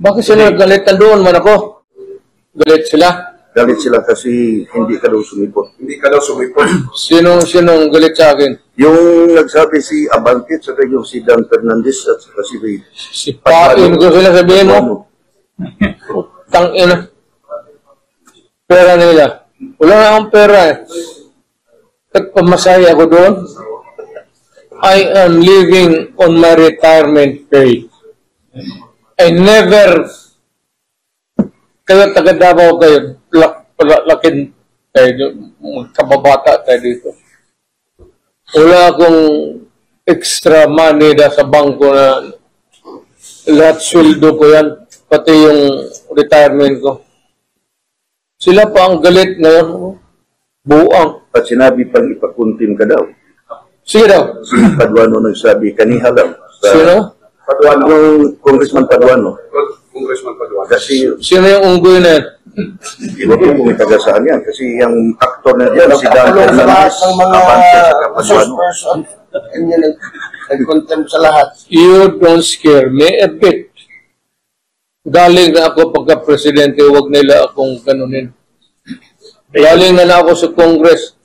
Bakit sila galit doon man ako? Galit sila? Galit sila kasi hindi ka daw sumipot. Hindi ka daw sumipot. Sinong galit sa akin? Yung nagsabi si Abante, saka yung si Dan Fernandez at saka si Ray. Si Pain ko sila sabihin mo. Tangina. Pera nila. Wala na akong pera eh. Nagpamasahe ako doon. I am living on my retirement pay. I never kayo taga Davao kayo lakin kayo magkababata tayo dito. Wala akong extra money na sa bangko na lahat sweldo ko yan, pati yung retirement ko. Sila pa ang galit ngayon. Buang. At sinabi pang ipakuntim ka daw. Sige daw. Si Paduano nagsabi, kaniha lang. Sino? Paduano. Yung Congressman Paduano. Congressman Paduano. Kasi, Sino yung unggoy na yan? iba po kung itagasaan yan. Kasi yung aktor na dyan, si Dan Nagkakulong sa lahat Fernandez, ng mga Abante, saka resource Paduano. person. And yun, nag-contempt sa lahat. You don't scare me a bit. Galing na ako pagka-presidente, huwag nila akong ganunin. Galing na ako sa Congress.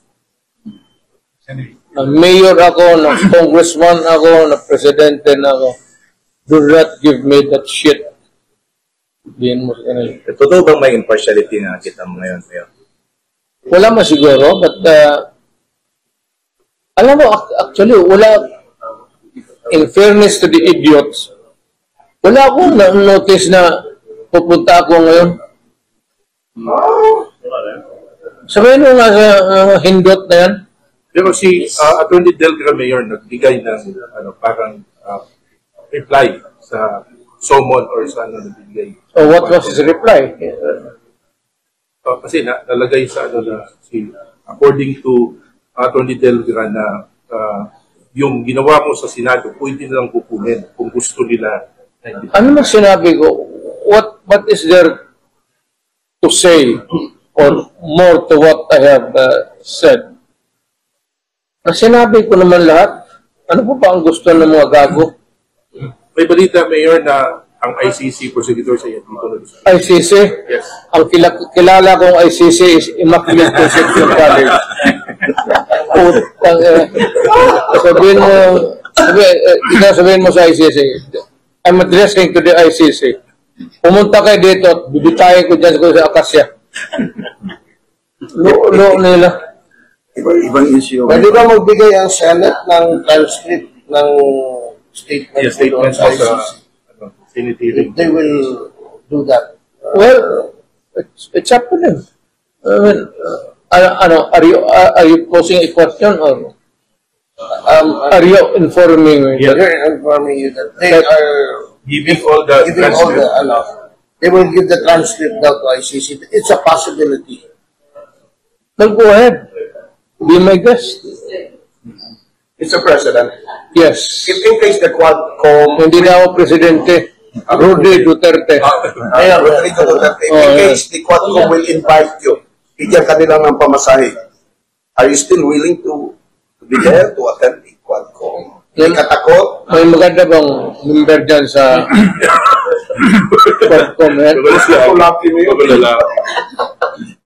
Na mayor ako, na congressman ako, na presidente na ako. Do not give me that shit. Diyan mo sa kanila. Totoo bang may impartiality na kita mo ngayon, Mayor? Wala man siguro, but alam mo, actually, wala, in fairness to the idiots, wala akong na-notice na pupunta ako ngayon. Sabihin mo nga sa hindot na yan. Pero si Attorney Delgra Mayor nagbigay ng parang reply sa summon or sa nagbigay. So what was his reply? Kasi nalagay sa according to Attorney Delgra na yung ginawa mo sa Senado, pwede nilang kukunin kung gusto nila. Ano man sinabi ko? What is there to say or more to what I have said? Sinabi ko naman lahat. Ano po ba ang gusto ng mga gago? May balita, Mayor, na ang ICC prosecutor sa iyo dito na ICC? Yes. Ang kilala kong ICC is Immaculate Conception College. Sabihin mo sa ICC, I'm addressing to the ICC. Pumunta kayo dito at bibitayin ko dyan sa Akasya. Lo nila. Ibang issue. Pwede ba magbigay ang Senate ng transcript ng statement? Yes, statement sa sa ICC? Senate hearing. They will do that. Well, it's up to them. Are you posing a question or are you informing me? They're informing you that they are Giving all the giving all the, they will give the transcript down to ICC. It's a possibility. Then go ahead. Be my guest. Mr. President, Yes. if in case the Quadcom, Hindi na ako presidente. Rudy Duterte. Mayor Rodrigo Duterte, if in case the Quadcom will invite you, bigyan ka nila ng pamasahe, are you still willing to be there to attend the Quadcom? May katakot? May maganda bang number dyan sa Quadcom? Lucky, Mayor.